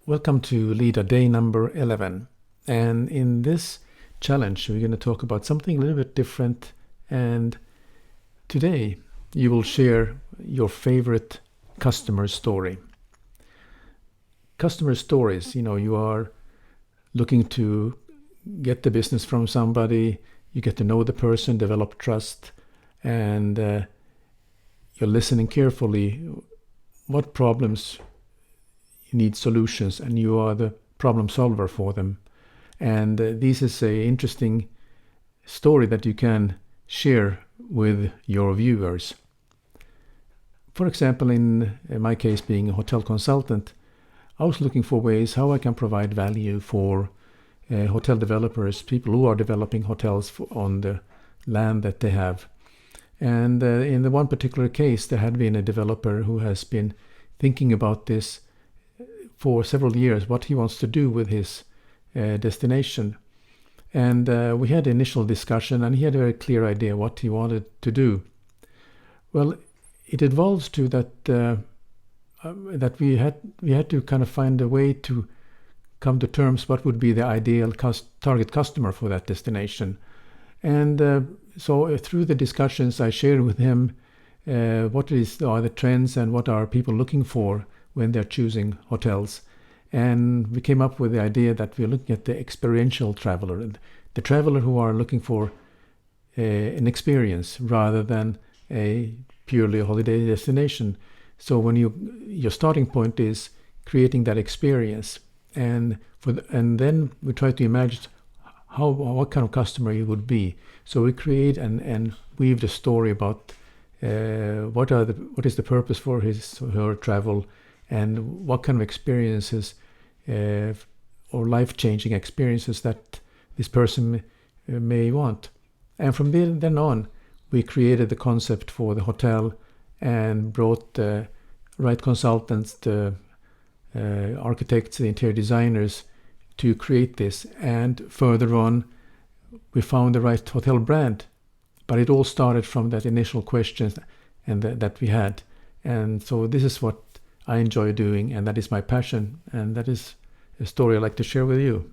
Welcome to LEADER day number 11. And in this challenge, we're going to talk about something a little bit different. And today, you will share your favorite customer story. Customer stories, you are looking to get the business from somebody, you get to know the person, develop trust, and you're listening carefully what problems need solutions, and you are the problem solver for them. And this is an interesting story that you can share with your viewers. For example, in my case, being a hotel consultant, I was looking for ways how I can provide value for hotel developers, people who are developing hotels on the land that they have. And in the one particular case, there had been a developer who has been thinking about this for several years, what he wants to do with his destination. And we had initial discussion, and he had a very clear idea what he wanted to do. Well, it evolves to that we had to kind of find a way to come to terms what would be the ideal target customer for that destination. And so through the discussions, I shared with him what are the trends and what are people looking for when they're choosing hotels. And we came up with the idea that we're looking at the experiential traveler, the traveler who are looking for an experience rather than a purely holiday destination. So when your starting point is creating that experience, and then we try to imagine what kind of customer he would be. So we create and weave the story about what is the purpose for his or her travel, and what kind of experiences or life-changing experiences that this person may want. And from then on, we created the concept for the hotel and brought the right consultants, the architects, the interior designers to create this. And further on, we found the right hotel brand. But it all started from that initial questions and that we had. And so this is what I enjoy doing, and that is my passion, and that is a story I'd like to share with you.